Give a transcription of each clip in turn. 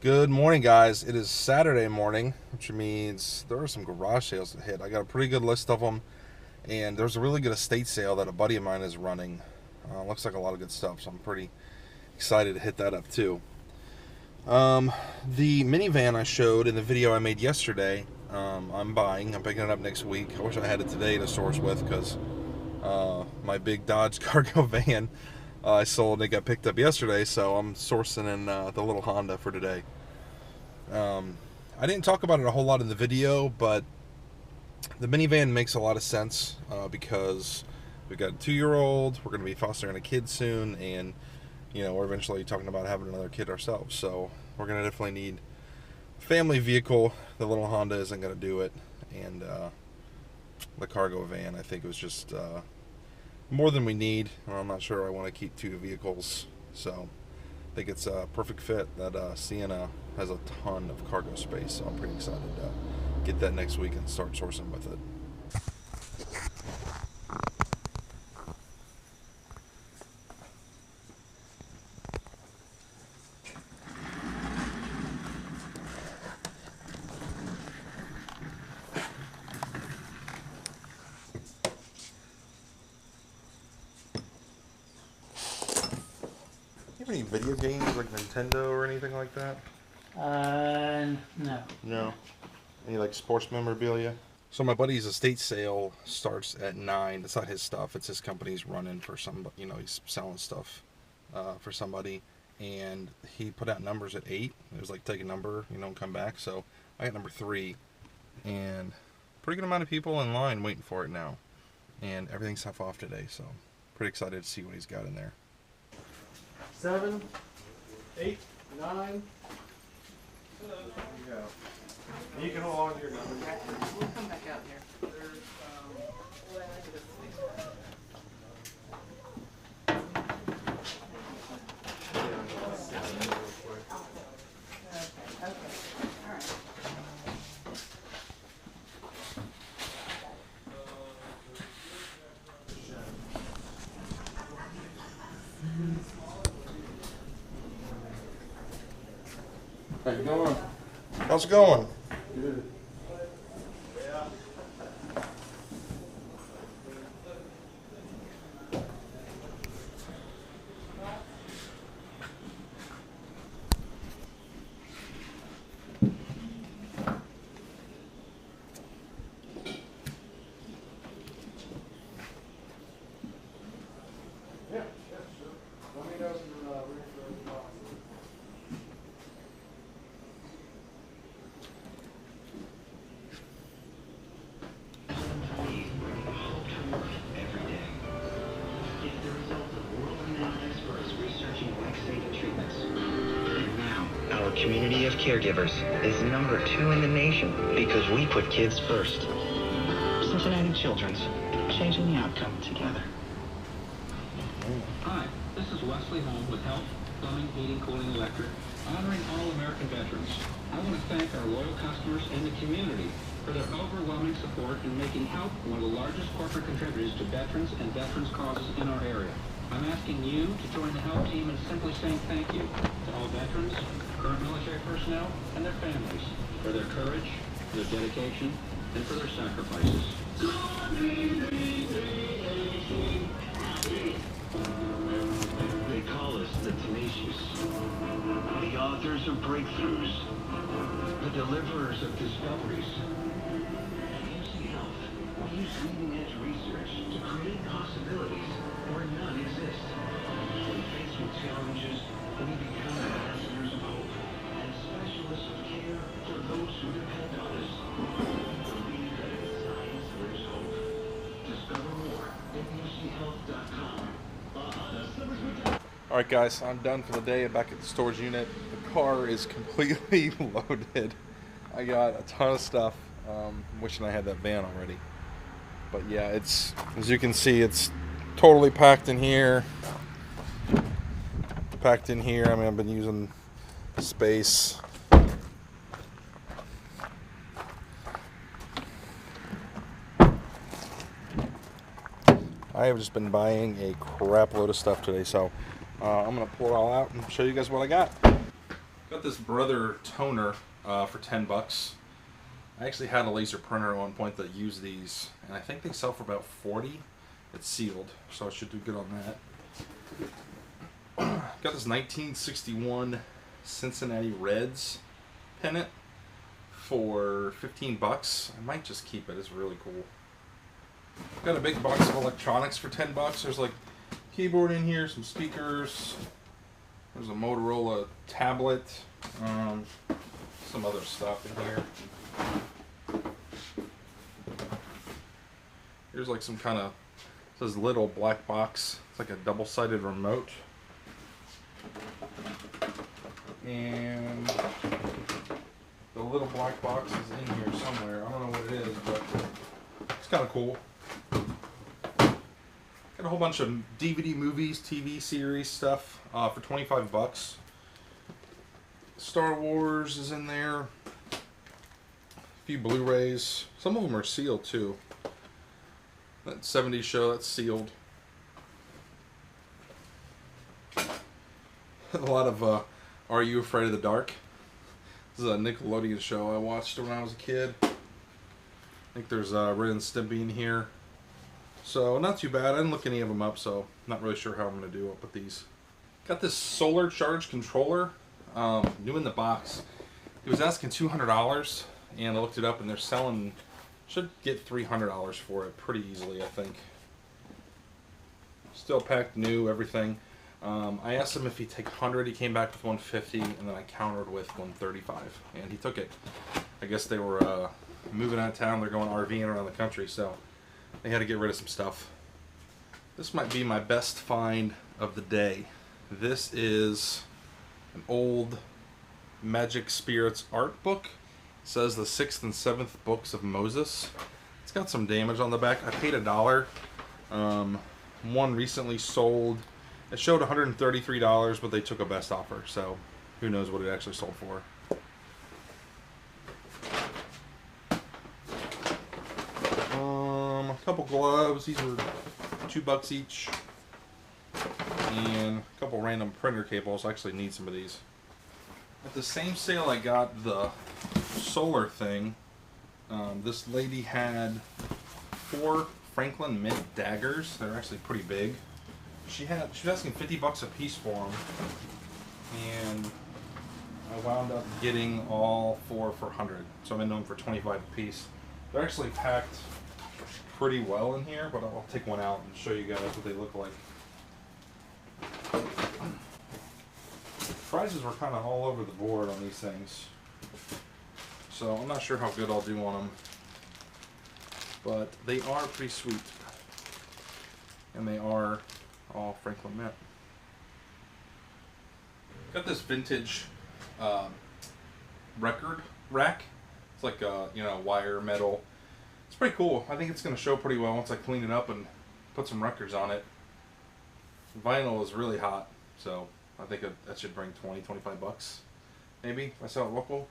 Good morning, guys. It is Saturday morning, which means there are some garage sales to hit. I got a pretty good list of them, and there's a really good estate sale that a buddy of mine is running. Looks like a lot of good stuff, so I'm pretty excited to hit that up too. The minivan I showed in the video I made yesterday, I'm picking it up next week. I wish I had it today to source with, because my big Dodge cargo van I sold and it got picked up yesterday, so I'm sourcing in the little Honda for today. I didn't talk about it a whole lot in the video, but the minivan makes a lot of sense because we've got a 2-year-old, we're going to be fostering a kid soon, and we're eventually talking about having another kid ourselves, so we're going to definitely need a family vehicle. The little Honda isn't going to do it, and the cargo van I think was just more than we need. I'm not sure I want to keep 2 vehicles, so I think it's a perfect fit. That Sienna has a ton of cargo space, so I'm pretty excited to get that next week and start sourcing with it. Any video games like Nintendo or anything like that? No. No. Any like sports memorabilia? So my buddy's estate sale starts at 9. It's not his stuff. It's his company's running for somebody. He's selling stuff for somebody, and he put out numbers at 8. It was like take a number, and come back. So I got number 3, and pretty good amount of people in line waiting for it now, and everything's half off today. So pretty excited to see what he's got in there. 7, 8, 9. There you go. You can hold on to your number. We'll come back out here. How you doing? How's it going? Good. Community of caregivers is number 2 in the nation because we put kids first. Cincinnati Children's, changing the outcome together. Hi, this is Wesley Holm with Health, Plumbing, Heating, Cooling, Electric, honoring all American veterans. I want to thank our loyal customers and the community for their overwhelming support in making Health one of the largest corporate contributors to veterans and veterans causes in our area. I'm asking you to join the Health team in simply saying thank you to all veterans, current military personnel, and their families for their courage, their dedication, and for their sacrifices. They call us the tenacious, the authors of breakthroughs, the deliverers of discoveries. At UC Health, we use leading-edge research to create possibilities where none exist. When faced with challenges, we become ambassadors of hope and specialists of care for those who depend on us. Believe that in science there is hope. Discover more at uchealth.com. Alright guys, I'm done for the day. I'm back at the storage unit. The car is completely loaded. I got a ton of stuff. Wishing I had that van already. But yeah, it's, as you can see, it's totally packed in here. I mean, I've been using space. I have just been buying a crap load of stuff today, so I'm going to pull it all out and show you guys what I got. Got the Got this Brother toner for 10 bucks. I actually had a laser printer at one point that used these, and I think they sell for about 40. It's sealed, so I should do good on that. Got this 1961 Cincinnati Reds pennant for 15 bucks. I might just keep it. It's really cool. Got a big box of electronics for 10 bucks. There's like keyboard in here, some speakers. There's a Motorola tablet. Some other stuff in here. Here's like some kind of, says little black box. It's like a double-sided remote. And the little black box is in here somewhere. I don't know what it is, but it's kind of cool. Got a whole bunch of DVD movies, TV series stuff for 25 bucks. Star Wars is in there. A few Blu-rays. Some of them are sealed too. That 70s show, that's sealed. A lot of Are You Afraid of the Dark? This is a Nickelodeon show I watched when I was a kid. I think there's Ren and Stimpy in here. So, not too bad. I didn't look any of them up, so not really sure how I'm going to do up with these. Got this solar charge controller, new in the box. It was asking $200, and I looked it up, and they're selling, should get $300 for it pretty easily, I think. Still packed new, everything. I asked him if he'd take 100, he came back with 150, and then I countered with 135, and he took it. I guess they were moving out of town, they're going RVing around the country, so they had to get rid of some stuff. This might be my best find of the day. This is an old Magic Spirits art book. It says the 6th and 7th books of Moses. It's got some damage on the back. I paid $1. One recently sold. It showed $133, but they took a best offer, so who knows what it actually sold for. A couple gloves. These were $2 each. And a couple random printer cables. I actually need some of these. At the same sale I got the solar thing. This lady had 4 Franklin Mint daggers. They're actually pretty big. She was asking $50 a piece for them, and I wound up getting all 4 for $100. So I'm into them for $25 a piece. They're actually packed pretty well in here, but I'll take one out and show you guys what they look like. Prices were kind of all over the board on these things, so I'm not sure how good I'll do on them, but they are pretty sweet, and they are all Franklin Mint. Got this vintage record rack. It's like wire metal. It's pretty cool. I think it's going to show pretty well once I clean it up and put some records on it. Vinyl is really hot, so I think that should bring 20-25 bucks, maybe, if I sell it local.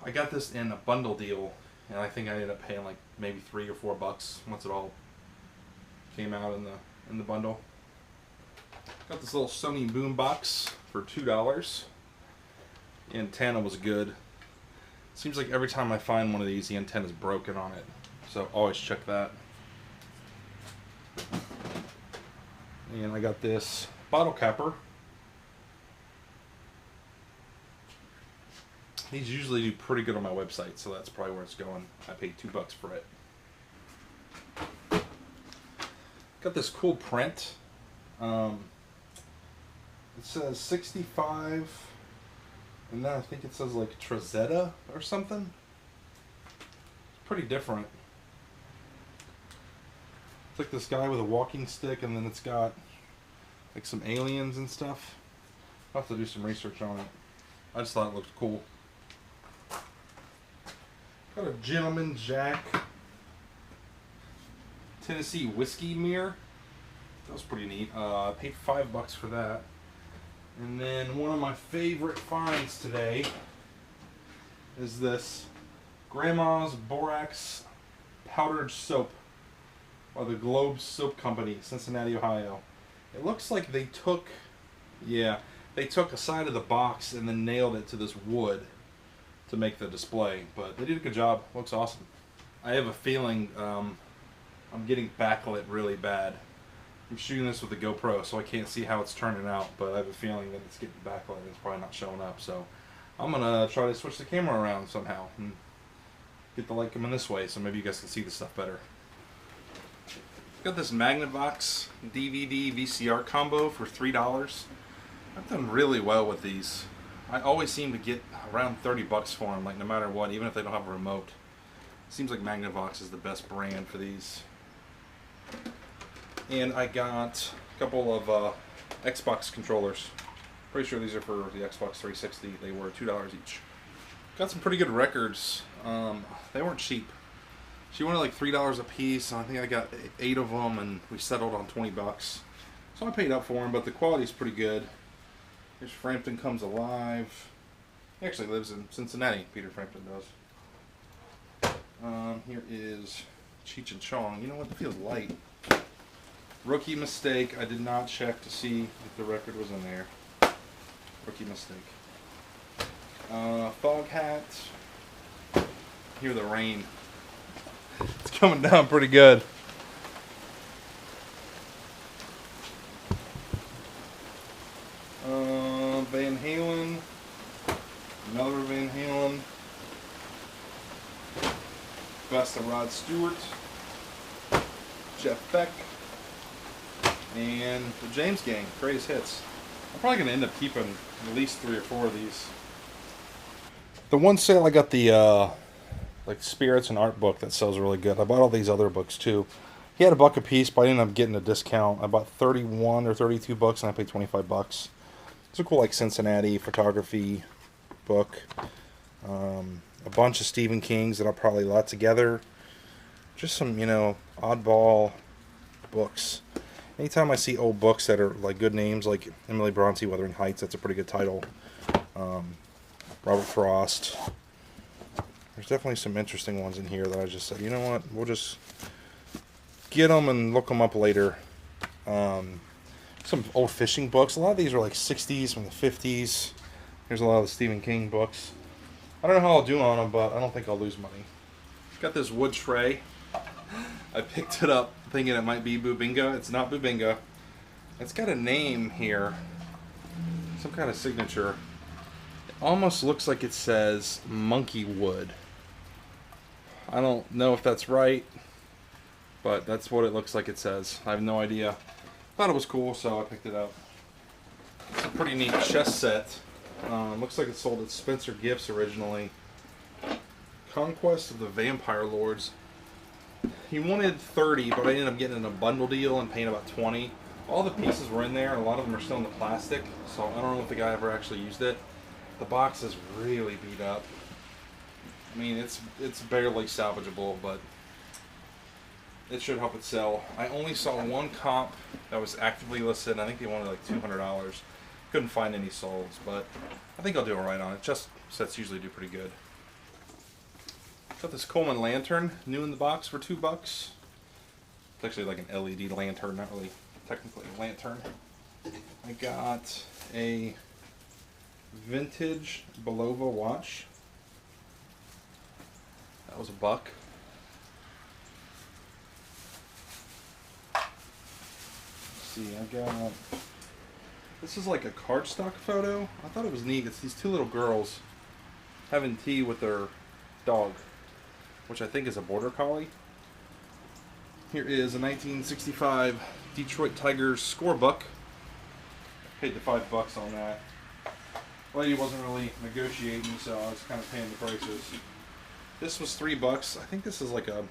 I got this in a bundle deal, and I think I ended up paying like maybe $3 or $4 once it all came out in the bundle. Got this little Sony boom box for $2. The antenna was good. Seems like every time I find one of these, the antenna's broken on it, so always check that. And I got this bottle capper. These usually do pretty good on my website, so that's probably where it's going. I paid $2 for it. Got this cool print. It says 65, and then I think it says like Trezetta or something. It's pretty different. It's like this guy with a walking stick, and then it's got like some aliens and stuff. I'll have to do some research on it. I just thought it looked cool. Got a Gentleman Jack Tennessee whiskey mirror. That was pretty neat. I paid $5 for that. And then one of my favorite finds today is this Grandma's Borax Powdered Soap by the Globe Soap Company, Cincinnati, Ohio. It looks like they took, yeah, they took a side of the box and then nailed it to this wood to make the display. But they did a good job. Looks awesome. I have a feeling I'm getting backlit really bad. I'm shooting this with a GoPro, so I can't see how it's turning out, but I have a feeling that it's getting backlit and it's probably not showing up. So I'm gonna try to switch the camera around somehow and get the light coming this way, so maybe you guys can see this stuff better. Got this Magnavox DVD VCR combo for $3. I've done really well with these. I always seem to get around 30 bucks for them, like no matter what, even if they don't have a remote. Seems like Magnavox is the best brand for these. And I got a couple of Xbox controllers. Pretty sure these are for the Xbox 360. They were $2 each. Got some pretty good records. They weren't cheap. She wanted like $3 a piece, and I think I got 8 of them, and we settled on 20 bucks. So I paid up for them, but the quality's pretty good. Here's Frampton Comes Alive. He actually lives in Cincinnati, Peter Frampton does. Here is Cheech and Chong. You know what? It feels light. Rookie mistake. I did not check to see if the record was in there. Rookie mistake. Fog Hat. Hear the rain. It's coming down pretty good. Van Halen. Another Van Halen. Best of Rod Stewart. Jeff Beck. And the James Gang. Greatest hits. I'm probably going to end up keeping at least 3 or 4 of these. The one sale I got the like Spirits and Art book that sells really good. I bought all these other books too. He had $1 a piece, but I ended up getting a discount. I bought 31 or 32 bucks, and I paid 25 bucks. It's a cool like Cincinnati photography book. A bunch of Stephen King's that I'll probably lot together. Just some, you know, oddball books. Anytime I see old books that are like good names, like Emily Bronte, Wuthering Heights, that's a pretty good title. Robert Frost. There's definitely some interesting ones in here that I just said, you know what, we'll just get them and look them up later. Some old fishing books. A lot of these are like 60s from the 50s. Here's a lot of the Stephen King books. I don't know how I'll do on them, but I don't think I'll lose money. Got this wood tray. I picked it up thinking it might be Bubinga. It's not Bubinga. It's got a name here. Some kind of signature. It almost looks like it says monkey wood. I don't know if that's right, but that's what it looks like it says. I have no idea. Thought it was cool, so I picked it up. It's a pretty neat chess set. Looks like it sold at Spencer Gifts originally. Conquest of the Vampire Lords. He wanted 30, but I ended up getting in a bundle deal and paying about 20. All the pieces were in there, and a lot of them are still in the plastic, so I don't know if the guy ever actually used it. The box is really beat up. I mean, it's barely salvageable, but it should help it sell. I only saw one comp that was actively listed. I think they wanted like $200. Couldn't find any solds, but I think I'll do alright on it. Just sets usually do pretty good. Got this Coleman lantern, new in the box for $2. It's actually like an LED lantern, not really technically a lantern. I got a vintage Belova watch. That was $1. Let's see, I got... This is like a cardstock photo. I thought it was neat. It's these 2 little girls having tea with their dog, which I think is a border collie. Here is a 1965 Detroit Tigers scorebook. Paid the $5 on that. Lady wasn't really negotiating, so I was kind of paying the prices. This was $3. I think this is like a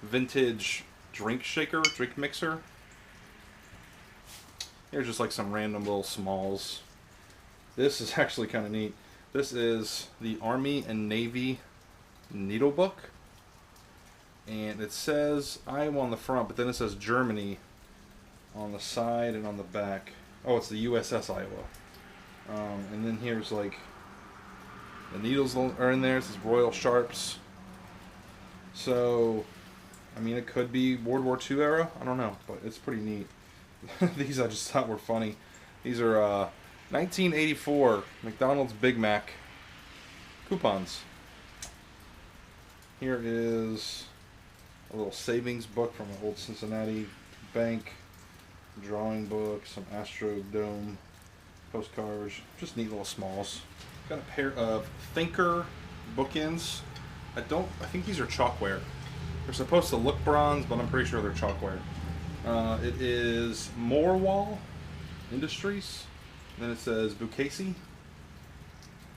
vintage drink shaker, drink mixer. Here's just like some random little smalls. This is actually kind of neat. This is the Army and Navy needle book. And it says Iowa on the front, but then it says Germany on the side and on the back. Oh, it's the USS Iowa. And then here's like the needles are in there. It says Royal Sharps. So, I mean, it could be World War II era. I don't know, but it's pretty neat. These I just thought were funny. These are 1984 McDonald's Big Mac coupons. Here is a little savings book from an old Cincinnati bank, drawing book, some Astrodome postcards, just neat little smalls. Got a pair of Thinker bookends. I think these are chalkware. They're supposed to look bronze, but I'm pretty sure they're chalkware. It is Morewall Industries. And then it says Bukasi.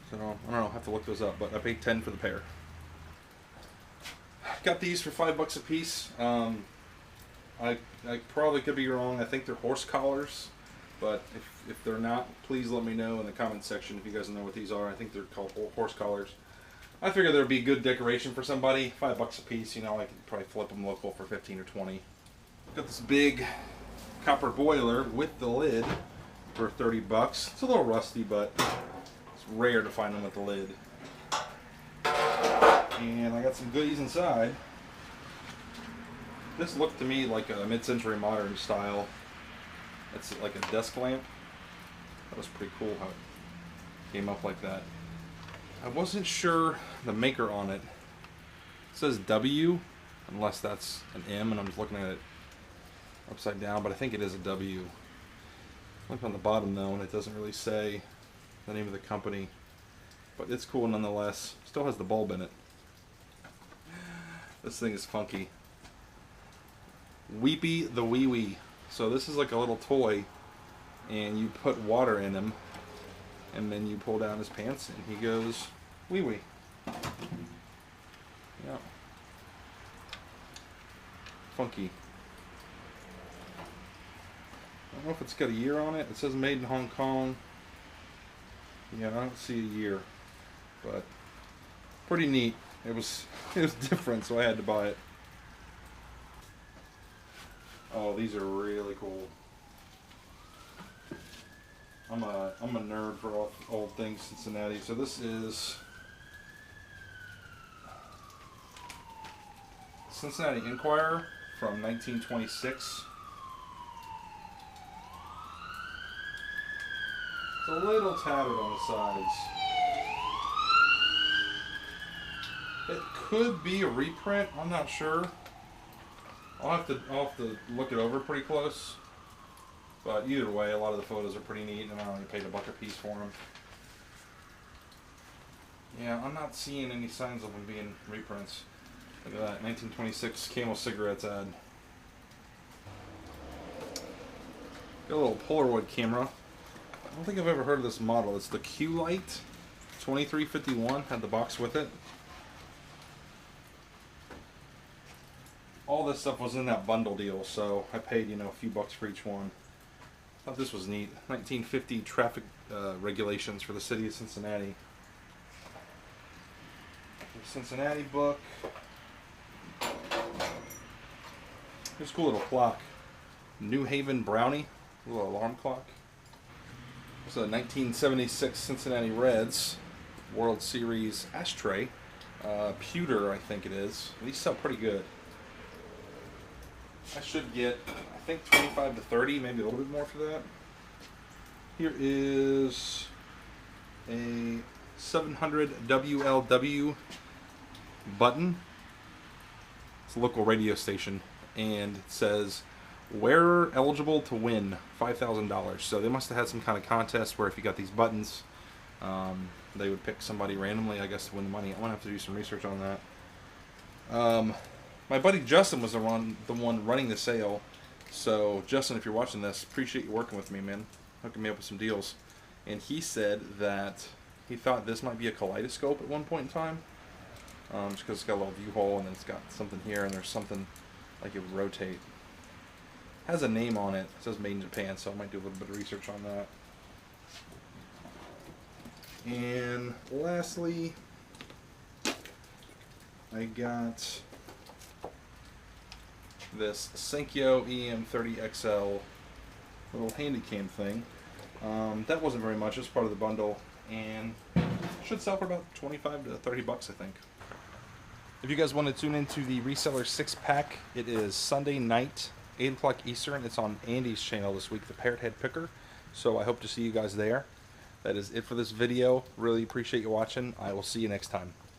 So I don't know, I'll have to look those up, but I paid 10 for the pair. Got these for $5 a piece. I probably could be wrong. I think they're horse collars, but if they're not, please let me know in the comment section if you guys know what these are. I think they're called horse collars. I figure there'd be good decoration for somebody. $5 a piece, you know, I could probably flip them local for 15 or 20. Got this big copper boiler with the lid for 30 bucks. It's a little rusty, but it's rare to find them with the lid. And I got some goodies inside. This looked to me like a mid-century modern style. It's like a desk lamp. That was pretty cool how it came up like that. I wasn't sure the maker on it. It says W, unless that's an M, and I'm just looking at it upside down, but I think it is a W. Look on the bottom though, and it doesn't really say the name of the company, but it's cool nonetheless. Still has the bulb in it. This thing is funky. Weepy the Wee Wee. So this is like a little toy, and you put water in him, and then you pull down his pants, and he goes wee wee. Yeah. Funky. I don't know if it's got a year on it. It says made in Hong Kong. Yeah, I don't see a year, but pretty neat. It was different, so I had to buy it. Oh, these are really cool. I'm a nerd for all things Cincinnati. So this is Cincinnati Enquirer from 1926. It's a little tattered on the sides. It could be a reprint. I'm not sure. I'll have to look it over pretty close. But either way, a lot of the photos are pretty neat, and I only paid $1 a piece for them. Yeah, I'm not seeing any signs of them being reprints. Look at that, 1926 Camel Cigarettes ad. Got a little Polaroid camera. I don't think I've ever heard of this model. It's the Q-Lite 2351. Had the box with it. All this stuff was in that bundle deal, so I paid, you know, a few bucks for each one. Thought this was neat. 1950 traffic regulations for the city of Cincinnati. The Cincinnati book. Here's a cool little clock. New Haven Brownie, a little alarm clock. It's a 1976 Cincinnati Reds World Series ashtray. Pewter, I think it is. These sell pretty good. I should get, I think, 25 to 30, maybe a little bit more for that. Here is a 700 WLW button. It's a local radio station, and it says, wearer eligible to win $5,000. So they must have had some kind of contest where if you got these buttons, they would pick somebody randomly, I guess, to win the money. I'm going to have to do some research on that. My buddy Justin was the one running the sale. So, Justin, if you're watching this, appreciate you working with me, man. Hooking me up with some deals. And he said that he thought this might be a kaleidoscope at one point in time. Just because it's got a little view hole, and then it's got something here, and there's something like it would rotate. Has a name on it. It says made in Japan, so I might do a little bit of research on that. And lastly, I got this Senkyo EM30XL little handy cam thing. That wasn't very much. It was part of the bundle, and should sell for about 25 to 30 bucks, I think. If you guys want to tune into the Reseller 6-pack, it is Sunday night, 8 o'clock Eastern. It's on Andy's channel this week, the Parrot Head Picker. So I hope to see you guys there. that is it for this video. Really appreciate you watching. I will see you next time.